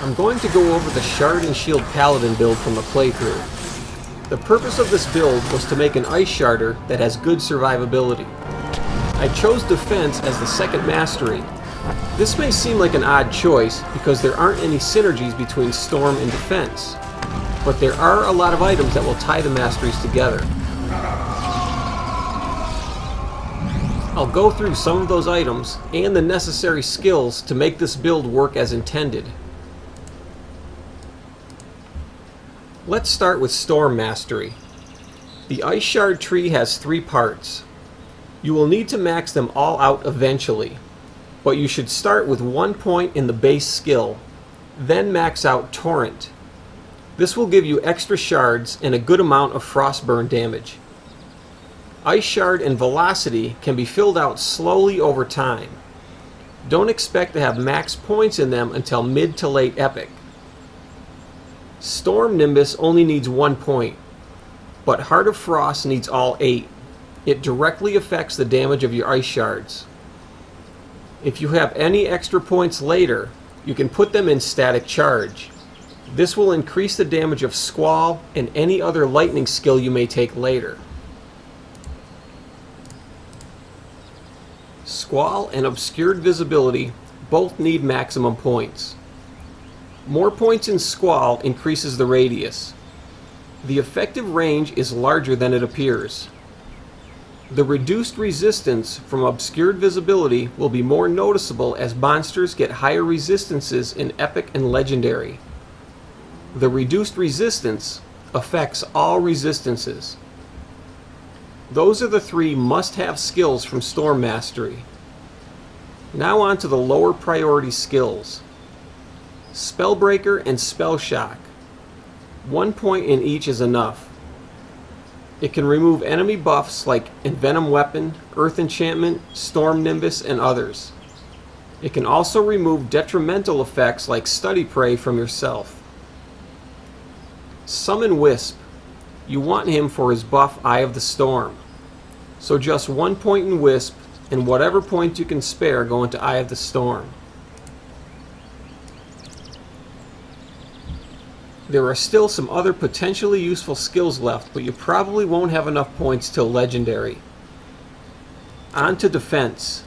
I'm going to go over the Shard and Shield Paladin build from the playthrough. The purpose of this build was to make an Ice Sharder that has good survivability. I chose Defense as the second mastery. This may seem like an odd choice because there aren't any synergies between Storm and Defense, but there are a lot of items that will tie the masteries together. I'll go through some of those items and the necessary skills to make this build work as intended. Let's start with Storm Mastery. The Ice Shard tree has 3 parts. You will need to max them all out eventually, but you should start with 1 point in the base skill, then max out Torrent. This will give you extra shards and a good amount of frostburn damage. Ice Shard and Velocity can be filled out slowly over time. Don't expect to have max points in them until mid to late Epic. Storm Nimbus only needs 1 point, but Heart of Frost needs all 8. It directly affects the damage of your Ice Shards. If you have any extra points later, you can put them in Static Charge. This will increase the damage of Squall and any other lightning skill you may take later. Squall and Obscured Visibility both need maximum points. More points in Squall increases the radius. The effective range is larger than it appears. The reduced resistance from Obscured Visibility will be more noticeable as monsters get higher resistances in Epic and Legendary. The reduced resistance affects all resistances. Those are the 3 must-have skills from Storm Mastery. Now on to the lower priority skills. Spellbreaker and Spell Shock. 1 point in each is enough. It can remove enemy buffs like Envenom Weapon, Earth Enchantment, Storm Nimbus, and others. It can also remove detrimental effects like Study Prey from yourself. Summon Wisp. You want him for his buff Eye of the Storm. So just 1 point in Wisp, and whatever points you can spare go into Eye of the Storm. There are still some other potentially useful skills left, but you probably won't have enough points till Legendary. On to Defense.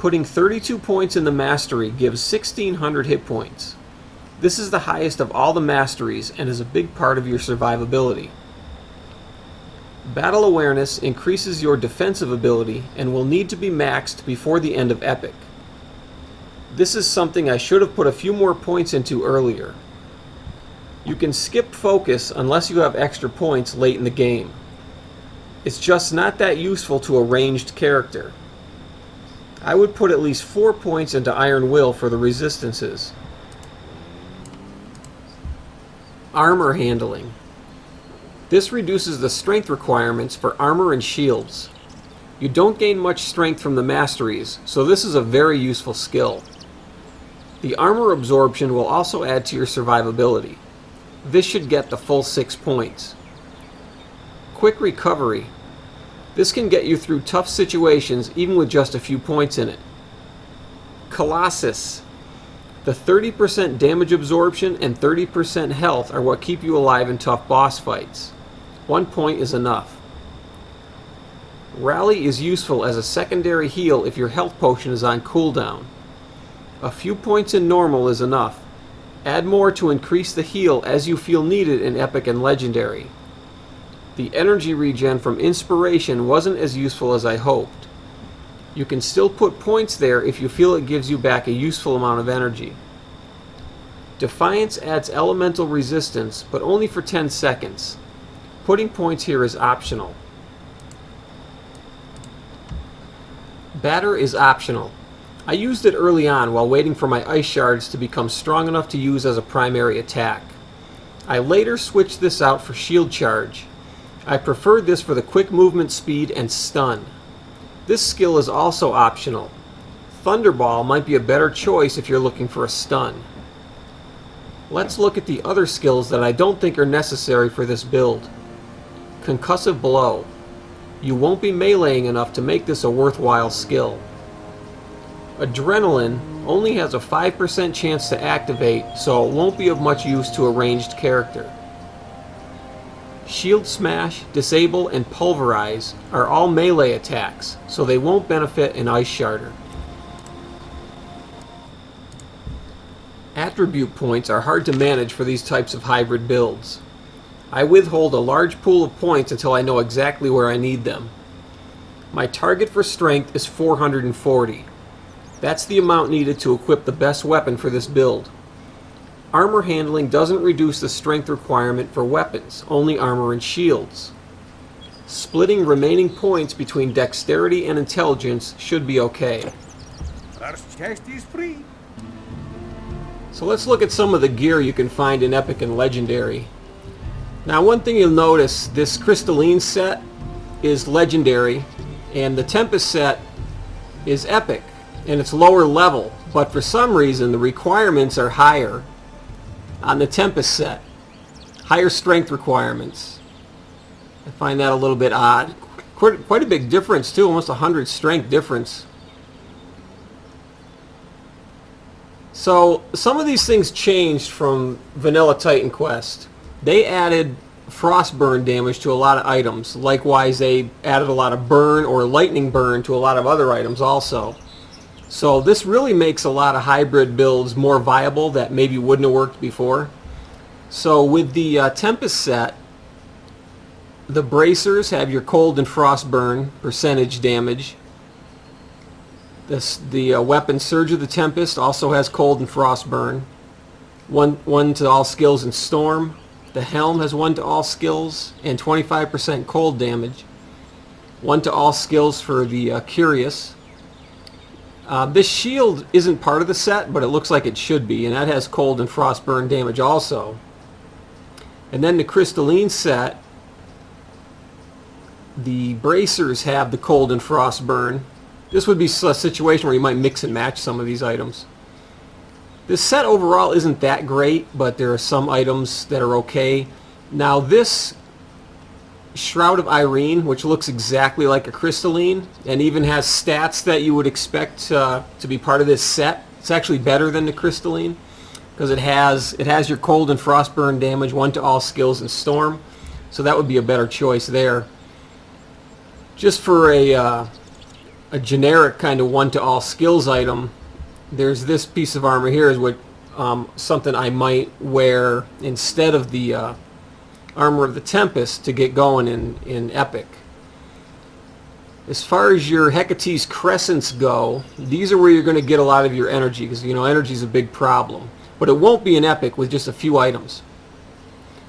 Putting 32 points in the Mastery gives 1600 hit points. This is the highest of all the Masteries and is a big part of your survivability. Battle Awareness increases your defensive ability and will need to be maxed before the end of Epic. This is something I should have put a few more points into earlier. You can skip Focus unless you have extra points late in the game. It's just not that useful to a ranged character. I would put at least 4 points into Iron Will for the resistances. Armor Handling. This reduces the strength requirements for armor and shields. You don't gain much strength from the masteries, so this is a very useful skill. The armor absorption will also add to your survivability. This should get the full 6 points. Quick Recovery. This can get you through tough situations even with just a few points in it. Colossus. The 30% damage absorption and 30% health are what keep you alive in tough boss fights. 1 point is enough. Rally is useful as a secondary heal if your health potion is on cooldown. A few points in normal is enough. Add more to increase the heal as you feel needed in Epic and Legendary. The energy regen from Inspiration wasn't as useful as I hoped. You can still put points there if you feel it gives you back a useful amount of energy. Defiance adds elemental resistance, but only for 10 seconds. Putting points here is optional. Batter is optional. I used it early on while waiting for my Ice Shards to become strong enough to use as a primary attack. I later switched this out for Shield Charge. I preferred this for the quick movement speed and stun. This skill is also optional. Thunderball might be a better choice if you're looking for a stun. Let's look at the other skills that I don't think are necessary for this build. Concussive Blow. You won't be meleeing enough to make this a worthwhile skill. Adrenaline only has a 5% chance to activate, so it won't be of much use to a ranged character. Shield Smash, Disable, and Pulverize are all melee attacks, so they won't benefit an Ice Sharder. Attribute points are hard to manage for these types of hybrid builds. I withhold a large pool of points until I know exactly where I need them. My target for strength is 440. That's the amount needed to equip the best weapon for this build. Armor handling doesn't reduce the strength requirement for weapons, only armor and shields. Splitting remaining points between dexterity and intelligence should be okay. First test is free. So let's look at some of the gear you can find in Epic and Legendary. Now, one thing you'll notice, this Crystalline set is Legendary, and the Tempest set is Epic, and it's lower level, but for some reason the requirements are higher on the Tempest set. Higher strength requirements. I find that a little bit odd. Quite a big difference too, almost 100 strength difference. So some of these things changed from Vanilla Titan Quest. They added frostburn damage to a lot of items. Likewise, they added a lot of burn or lightning burn to a lot of other items also. So this really makes a lot of hybrid builds more viable that maybe wouldn't have worked before. So with the Tempest set, the bracers have your cold and frostburn percentage damage. The weapon Surge of the Tempest also has cold and frostburn. One to all skills in Storm. The Helm has 1 to all skills and 25% cold damage. 1 to all skills for the Curious. This shield isn't part of the set, but it looks like it should be, and that has cold and frostburn damage also. And then the Crystalline set, the bracers have the cold and frostburn. This would be a situation where you might mix and match some of these items. This set overall isn't that great, but there are some items that are okay. Now this Shroud of Irene, which looks exactly like a Crystalline, and even has stats that you would expect to be part of this set. It's actually better than the Crystalline, because it has your cold and frostburn damage, 1 to all skills in Storm. So that would be a better choice there. Just for a generic kind of 1 to all skills item, there's this piece of armor here is what something I might wear instead of the Armor of the Tempest to get going in Epic. As far as your Hecate's Crescents go, these are where you're going to get a lot of your energy, because energy is a big problem. But it won't be in Epic with just a few items.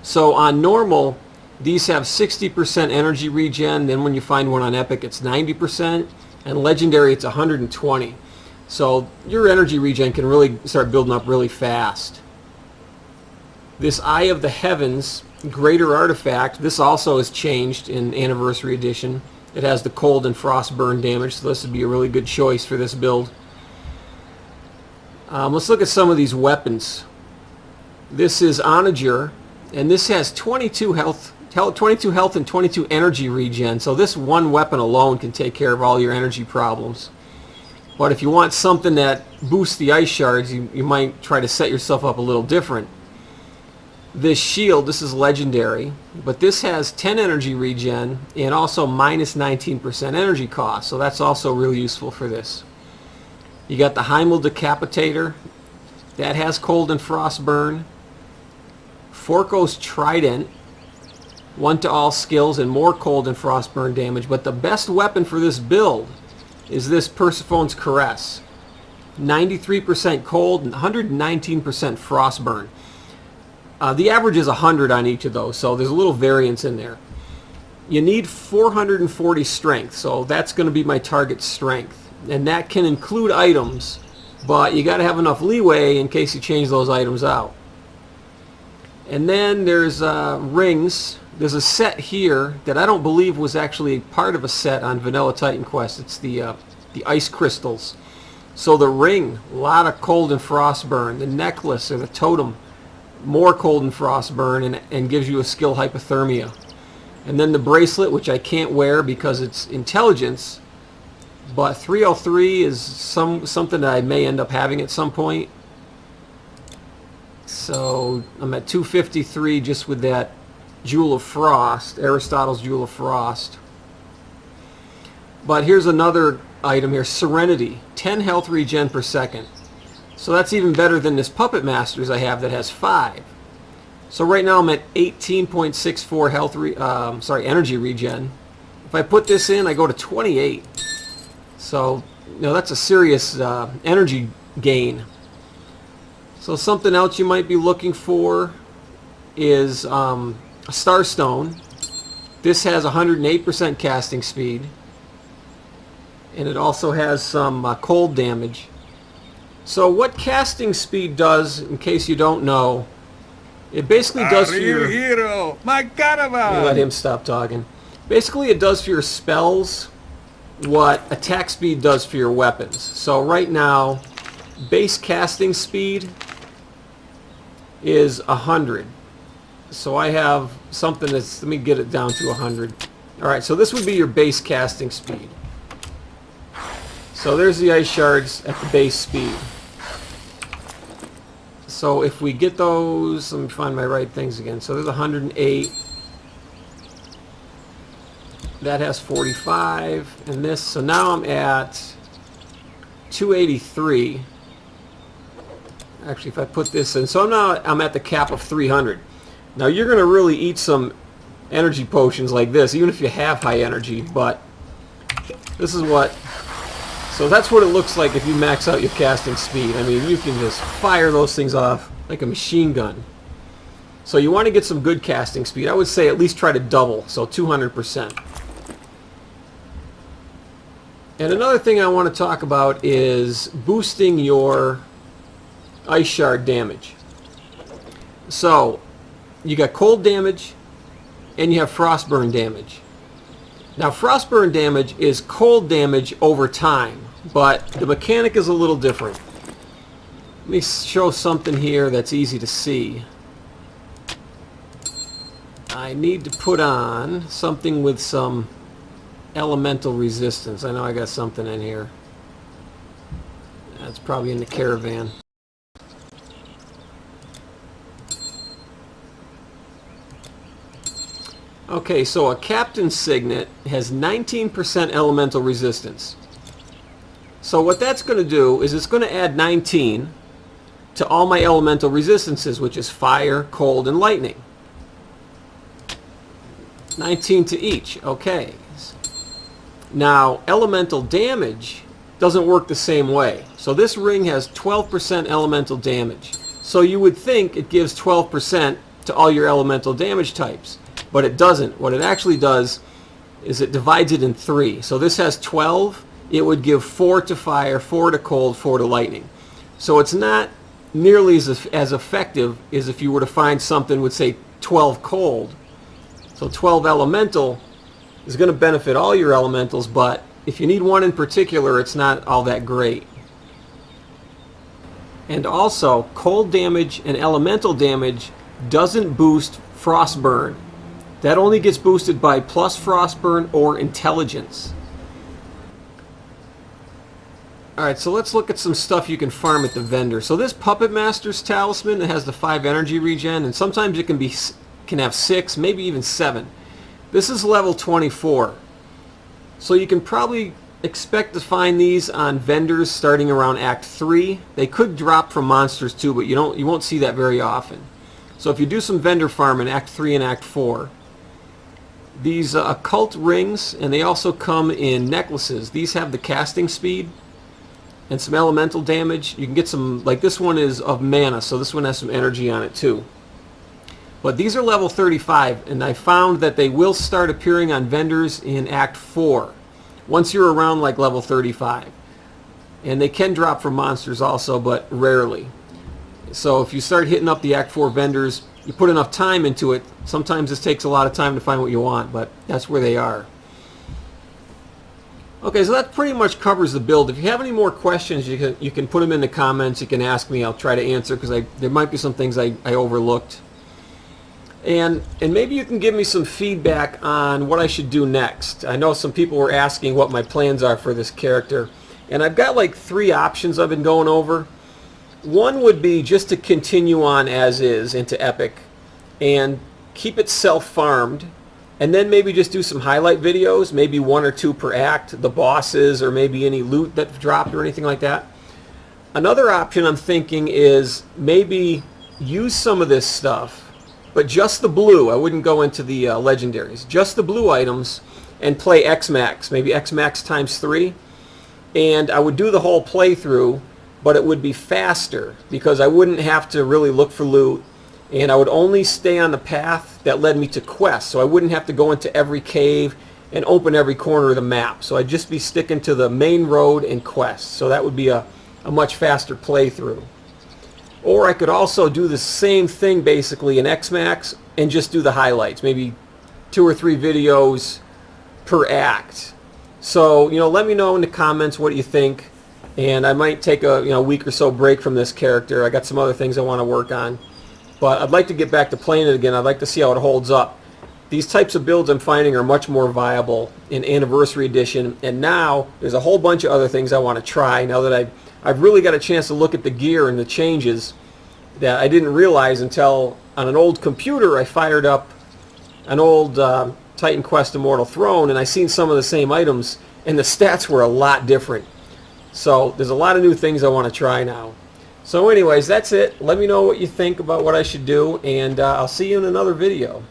So on normal, these have 60% energy regen. Then when you find one on Epic, it's 90%, and Legendary, it's 120. So your energy regen can really start building up really fast. This Eye of the Heavens Greater Artifact, this also has changed in Anniversary Edition. It has the cold and frostburn damage, so this would be a really good choice for this build. Let's look at some of these weapons. This is Onager, and this has 22 health and 22 energy regen, so this one weapon alone can take care of all your energy problems. But if you want something that boosts the ice shards, you might try to set yourself up a little different. This shield, this is Legendary, but this has 10 energy regen and also minus 19% energy cost, so that's also real useful for this. You got the Heimel Decapitator, that has cold and frostburn. Forko's Trident, 1 to all skills and more cold and frostburn damage, but the best weapon for this build is this Persephone's Caress. 93% cold and 119% frostburn. The average is 100 on each of those, so there's a little variance in there. You need 440 strength, so that's going to be my target strength. And that can include items, but you got to have enough leeway in case you change those items out. And then there's rings. There's a set here that I don't believe was actually part of a set on Vanilla Titan Quest. It's the ice crystals. So the ring, a lot of cold and frostburn. The necklace or the totem, more cold and frostburn, and gives you a skill hypothermia. And then the bracelet, which I can't wear because it's intelligence, but 303 is something that I may end up having at some point. So I'm at 253 just with that Jewel of Frost, Aristotle's Jewel of Frost. But here's another item here, Serenity, 10 health regen per second. So that's even better than this Puppet Masters I have that has 5. So right now I'm at 18.64 health energy regen. If I put this in, I go to 28. So, that's a serious energy gain. So something else you might be looking for is a Starstone. This has 108% casting speed. And it also has some cold damage. So what casting speed does, in case you don't know, it basically does for your... hero, my caravan! Let him stop talking. Basically it does for your spells what attack speed does for your weapons. So right now, base casting speed is 100. So I have something that's... Let me get it down to 100. Alright, so this would be your base casting speed. So there's the ice shards at the base speed. So if we get those, let me find my right things again. So there's 108. That has 45. And this, so now I'm at 283. Actually, if I put this in, so now I'm at the cap of 300. Now you're going to really eat some energy potions like this, even if you have high energy, but this is what... So that's what it looks like if you max out your casting speed. I mean, you can just fire those things off like a machine gun. So you want to get some good casting speed. I would say at least try to double, so 200%. And another thing I want to talk about is boosting your ice shard damage. So you got cold damage and you have frostburn damage. Now frostburn damage is cold damage over time, but the mechanic is a little different. Let me show something here that's easy to see. I need to put on something with some elemental resistance. I know I got something in here. That's probably in the caravan. Okay, so a Captain's Signet has 19% elemental resistance. So what that's going to do is it's going to add 19 to all my elemental resistances, which is fire, cold, and lightning. 19 to each. Okay. Now, elemental damage doesn't work the same way. So this ring has 12% elemental damage. So you would think it gives 12% to all your elemental damage types. But it doesn't. What it actually does is it divides it in 3. So this has 12. It would give 4 to fire, 4 to cold, 4 to lightning. So it's not nearly as effective as if you were to find something with, say, 12 cold. So 12 elemental is going to benefit all your elementals, but if you need one in particular, it's not all that great. And also, cold damage and elemental damage doesn't boost frostburn. That only gets boosted by plus frostburn or intelligence. Alright, so let's look at some stuff you can farm at the vendor. So this Puppet Master's Talisman, it has the 5 energy regen, and sometimes it can have 6, maybe even 7. This is level 24. So you can probably expect to find these on vendors starting around Act 3. They could drop from monsters too, but you won't see that very often. So if you do some vendor farm in Act 3 and Act 4, these occult rings, and they also come in necklaces. These have the casting speed and some elemental damage. You can get some, like this one is of mana, so this one has some energy on it too. But these are level 35, and I found that they will start appearing on vendors in Act 4, once you're around like level 35. And they can drop from monsters also, but rarely. So if you start hitting up the Act 4 vendors, you put enough time into it, sometimes this takes a lot of time to find what you want, but that's where they are. Okay, so that pretty much covers the build. If you have any more questions, you can put them in the comments. You can ask me. I'll try to answer, because there might be some things I overlooked. And maybe you can give me some feedback on what I should do next. I know some people were asking what my plans are for this character, and I've got like 3 options I've been going over. One would be just to continue on as is into Epic and keep it self-farmed, and then maybe just do some highlight videos, maybe 1 or 2 per act, the bosses or maybe any loot that dropped or anything like that. Another option I'm thinking is maybe use some of this stuff, but just the blue. I wouldn't go into the legendaries. Just the blue items and play X-Max, maybe X-Max times 3. And I would do the whole playthrough, but it would be faster because I wouldn't have to really look for loot. And I would only stay on the path that led me to quests. So I wouldn't have to go into every cave and open every corner of the map. So I'd just be sticking to the main road and quests. So that would be a much faster playthrough. Or I could also do the same thing basically in X-Max and just do the highlights, maybe 2 or 3 videos per act. So, let me know in the comments what you think, and I might take a week or so break from this character. I got some other things I want to work on, but I'd like to get back to playing it again. I'd like to see how it holds up. These types of builds I'm finding are much more viable in Anniversary Edition, and now there's a whole bunch of other things I want to try now that I've really got a chance to look at the gear and the changes that I didn't realize until on an old computer I fired up an old Titan Quest Immortal Throne, and I seen some of the same items and the stats were a lot different. So there's a lot of new things I want to try now. So anyways, that's it. Let me know what you think about what I should do, and I'll see you in another video.